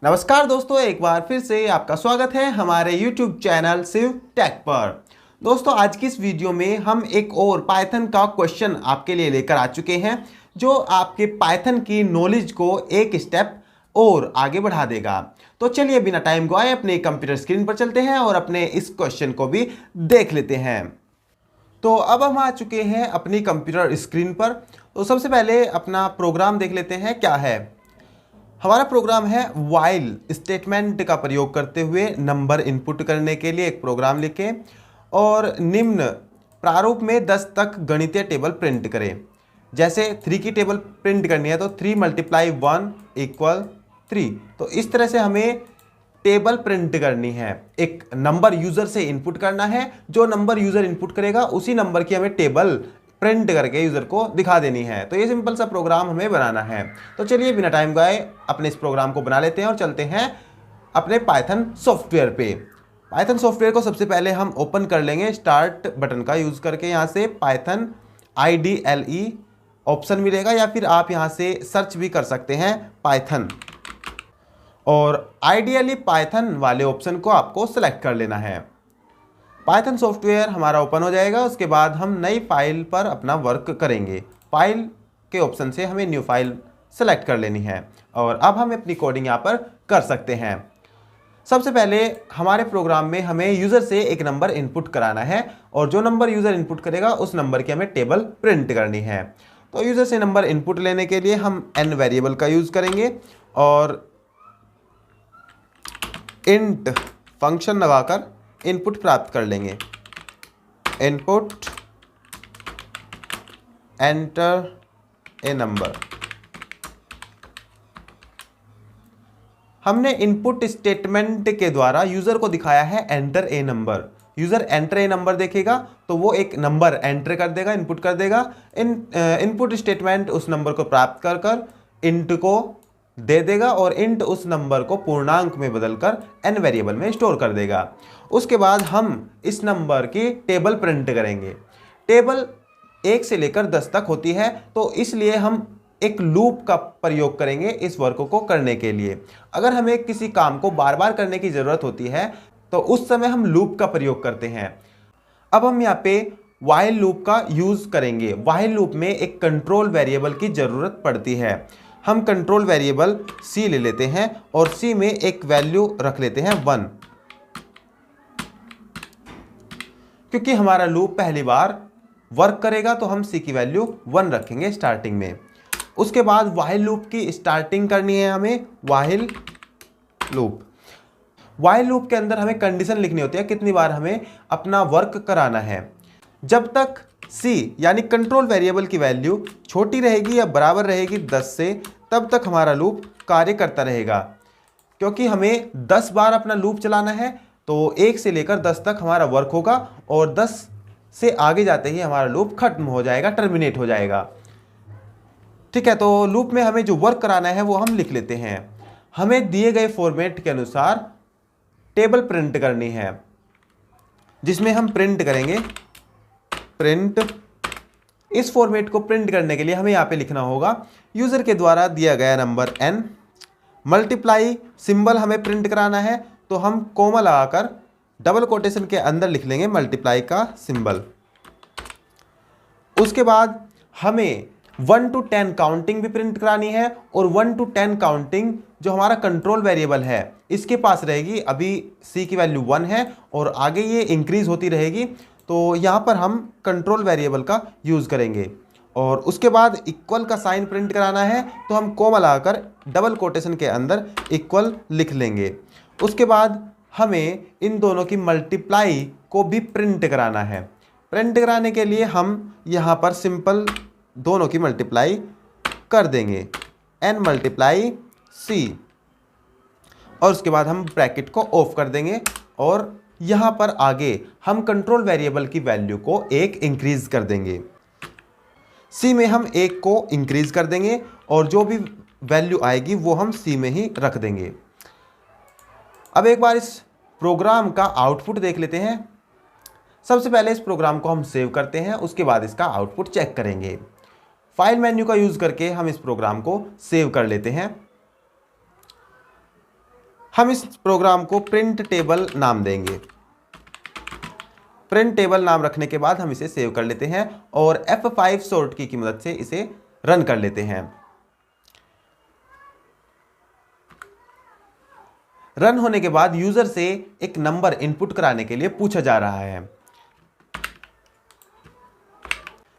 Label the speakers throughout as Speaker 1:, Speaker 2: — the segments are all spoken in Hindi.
Speaker 1: नमस्कार दोस्तों, एक बार फिर से आपका स्वागत है हमारे YouTube चैनल शिव टेक पर। दोस्तों, आज की इस वीडियो में हम एक और पाइथन का क्वेश्चन आपके लिए लेकर आ चुके हैं जो आपके पाइथन की नॉलेज को एक स्टेप और आगे बढ़ा देगा। तो चलिए बिना टाइम गवाए अपने कंप्यूटर स्क्रीन पर चलते हैं और अपने इस क्वेश्चन को भी देख लेते हैं। तो अब हम आ चुके हैं अपनी कंप्यूटर स्क्रीन पर। तो सबसे पहले अपना प्रोग्राम देख लेते हैं क्या है। हमारा प्रोग्राम है व्हाइल स्टेटमेंट का प्रयोग करते हुए नंबर इनपुट करने के लिए एक प्रोग्राम लिखें और निम्न प्रारूप में 10 तक गणितीय टेबल प्रिंट करें। जैसे 3 की टेबल प्रिंट करनी है तो 3 × 1 = 3। तो इस तरह से हमें टेबल प्रिंट करनी है। एक नंबर यूज़र से इनपुट करना है, जो नंबर यूज़र इनपुट करेगा उसी नंबर की हमें टेबल प्रिंट करके यूज़र को दिखा देनी है। तो ये सिंपल सा प्रोग्राम हमें बनाना है। तो चलिए बिना टाइम गवाए अपने इस प्रोग्राम को बना लेते हैं और चलते हैं अपने पाइथन सॉफ्टवेयर पे। पाइथन सॉफ्टवेयर को सबसे पहले हम ओपन कर लेंगे स्टार्ट बटन का यूज़ करके। यहाँ से पाइथन IDLE ऑप्शन मिलेगा या फिर आप यहाँ से सर्च भी कर सकते हैं पाइथन, और आइडियली पाइथन वाले ऑप्शन को आपको सेलेक्ट कर लेना है। पाइथन सॉफ्टवेयर हमारा ओपन हो जाएगा। उसके बाद हम नई फाइल पर अपना वर्क करेंगे। फाइल के ऑप्शन से हमें न्यू फाइल सेलेक्ट कर लेनी है और अब हम अपनी कोडिंग यहाँ पर कर सकते हैं। सबसे पहले हमारे प्रोग्राम में हमें यूज़र से एक नंबर इनपुट कराना है और जो नंबर यूज़र इनपुट करेगा उस नंबर की हमें टेबल प्रिंट करनी है। तो यूज़र से नंबर इनपुट लेने के लिए हम n वेरिएबल का यूज़ करेंगे और इंट फंक्शन लगाकर इनपुट प्राप्त कर लेंगे। Input enter a number. हमने इनपुट स्टेटमेंट के द्वारा यूज़र को दिखाया है enter a number. User enter a number देखेगा तो वो एक नंबर एंटर कर देगा, इनपुट कर देगा। इनपुट स्टेटमेंट उस नंबर को प्राप्त कर कर इंट को दे देगा और इंट उस नंबर को पूर्णांक में बदलकर n वेरिएबल में स्टोर कर देगा। उसके बाद हम इस नंबर की टेबल प्रिंट करेंगे। टेबल 1 से लेकर 10 तक होती है, तो इसलिए हम एक लूप का प्रयोग करेंगे इस वर्क को करने के लिए। अगर हमें किसी काम को बार बार करने की ज़रूरत होती है तो उस समय हम लूप का प्रयोग करते हैं। अब हम यहाँ पे व्हाइल लूप का यूज़ करेंगे। व्हाइल लूप में एक कंट्रोल वेरिएबल की ज़रूरत पड़ती है। हम कंट्रोल वेरिएबल c ले लेते हैं और c में एक वैल्यू रख लेते हैं 1, क्योंकि हमारा लूप पहली बार वर्क करेगा तो हम c की वैल्यू 1 रखेंगे स्टार्टिंग में। उसके बाद व्हाइल लूप की स्टार्टिंग करनी है हमें व्हाइल लूप। व्हाइल लूप के अंदर हमें कंडीशन लिखनी होती है कितनी बार हमें अपना वर्क कराना है। जब तक c यानी कंट्रोल वेरिएबल की वैल्यू छोटी रहेगी या बराबर रहेगी 10 से, तब तक हमारा लूप कार्य करता रहेगा। क्योंकि हमें 10 बार अपना लूप चलाना है तो 1 से लेकर 10 तक हमारा वर्क होगा और 10 से आगे जाते ही हमारा लूप खत्म हो जाएगा, टर्मिनेट हो जाएगा। ठीक है, तो लूप में हमें जो वर्क कराना है वो हम लिख लेते हैं। हमें दिए गए फॉर्मेट के अनुसार टेबल प्रिंट करनी है, जिसमें हम प्रिंट करेंगे प्रिंट। इस फॉर्मेट को प्रिंट करने के लिए हमें यहाँ पे लिखना होगा यूज़र के द्वारा दिया गया नंबर n मल्टीप्लाई सिंबल हमें प्रिंट कराना है, तो हम कोमा लगाकर डबल कोटेशन के अंदर लिख लेंगे मल्टीप्लाई का सिंबल। उसके बाद हमें 1 to 10 काउंटिंग भी प्रिंट करानी है और 1 to 10 काउंटिंग जो हमारा कंट्रोल वेरिएबल है इसके पास रहेगी। अभी c की वैल्यू 1 है और आगे ये इंक्रीज होती रहेगी, तो यहाँ पर हम कंट्रोल वेरिएबल का यूज़ करेंगे। और उसके बाद इक्वल का साइन प्रिंट कराना है, तो हम कोमा लगाकर डबल कोटेशन के अंदर इक्वल लिख लेंगे। उसके बाद हमें इन दोनों की मल्टीप्लाई को भी प्रिंट कराना है। प्रिंट कराने के लिए हम यहाँ पर सिंपल दोनों की मल्टीप्लाई कर देंगे n × c, और उसके बाद हम ब्रैकेट को ऑफ कर देंगे और यहाँ पर आगे हम कंट्रोल वेरिएबल की वैल्यू को 1 इंक्रीज कर देंगे। c में हम 1 को इंक्रीज कर देंगे और जो भी वैल्यू आएगी वो हम c में ही रख देंगे। अब एक बार इस प्रोग्राम का आउटपुट देख लेते हैं। सबसे पहले इस प्रोग्राम को हम सेव करते हैं, उसके बाद इसका आउटपुट चेक करेंगे। फाइल मेन्यू का यूज़ करके हम इस प्रोग्राम को सेव कर लेते हैं। हम इस प्रोग्राम को प्रिंट टेबल नाम देंगे। प्रिंट टेबल नाम रखने के बाद हम इसे सेव कर लेते हैं और F5 शॉर्ट की मदद से इसे रन कर लेते हैं। रन होने के बाद यूजर से एक नंबर इनपुट कराने के लिए पूछा जा रहा है।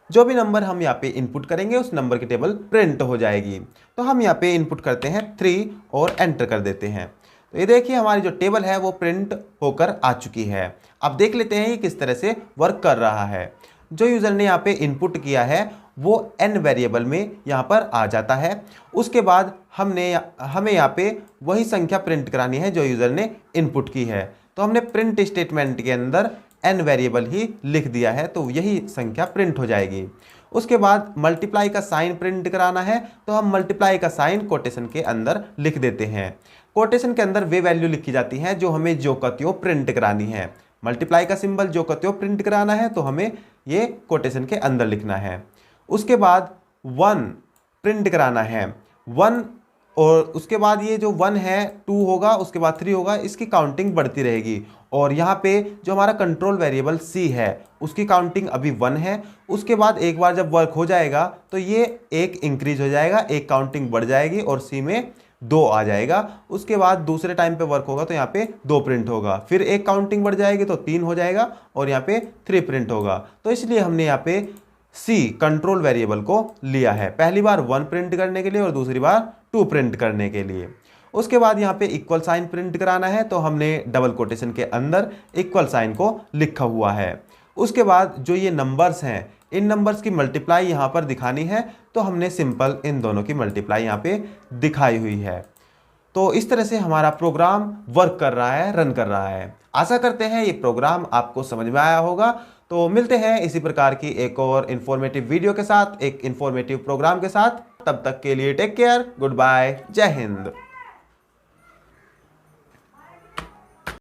Speaker 1: जो भी नंबर हम यहाँ पे इनपुट करेंगे उस नंबर की टेबल प्रिंट हो जाएगी। तो हम यहाँ पे इनपुट करते हैं 3 और एंटर कर देते हैं। तो ये देखिए हमारी जो टेबल है वो प्रिंट होकर आ चुकी है। अब देख लेते हैं ये किस तरह से वर्क कर रहा है। जो यूज़र ने यहाँ पे इनपुट किया है वो n वेरिएबल में यहाँ पर आ जाता है। उसके बाद हमें यहाँ पे वही संख्या प्रिंट करानी है जो यूज़र ने इनपुट की है। तो हमने प्रिंट स्टेटमेंट के अंदर n वेरिएबल ही लिख दिया है, तो यही संख्या प्रिंट हो जाएगी। उसके बाद मल्टीप्लाई का साइन प्रिंट कराना है, तो हम मल्टीप्लाई का साइन कोटेशन के अंदर लिख देते हैं। कोटेशन के अंदर वे वैल्यू लिखी जाती हैं जो हमें जो का त्यों प्रिंट करानी है। मल्टीप्लाई का सिंबल जो का त्यों प्रिंट कराना है तो हमें ये कोटेशन के अंदर लिखना है। उसके बाद 1 प्रिंट कराना है, 1, और उसके बाद ये जो 1 है 2 होगा, उसके बाद 3 होगा, इसकी काउंटिंग बढ़ती रहेगी। और यहाँ पे जो हमारा कंट्रोल वेरिएबल C है उसकी काउंटिंग अभी 1 है। उसके बाद एक बार जब वर्क हो जाएगा तो ये 1 इंक्रीज हो जाएगा, एक काउंटिंग बढ़ जाएगी और C में 2 आ जाएगा। उसके बाद दूसरे टाइम पे वर्क होगा तो यहाँ पे 2 प्रिंट होगा, फिर एक काउंटिंग बढ़ जाएगी तो 3 हो जाएगा और यहाँ पे 3 प्रिंट होगा। तो इसलिए हमने यहाँ पे C कंट्रोल वेरिएबल को लिया है, पहली बार 1 प्रिंट करने के लिए और दूसरी बार 2 प्रिंट करने के लिए। उसके बाद यहाँ पे इक्वल साइन प्रिंट कराना है, तो हमने डबल कोटेशन के अंदर इक्वल साइन को लिखा हुआ है। उसके बाद जो ये नंबर्स हैं इन नंबर्स की मल्टीप्लाई यहाँ पर दिखानी है, तो हमने सिंपल इन दोनों की मल्टीप्लाई यहाँ पे दिखाई हुई है। तो इस तरह से हमारा प्रोग्राम वर्क कर रहा है, रन कर रहा है। आशा करते हैं ये प्रोग्राम आपको समझ में आया होगा। तो मिलते हैं इसी प्रकार की एक और इन्फॉर्मेटिव वीडियो के साथ, एक इन्फॉर्मेटिव प्रोग्राम के साथ। तब तक के लिए टेक केयर, गुड बाय, जय हिंद।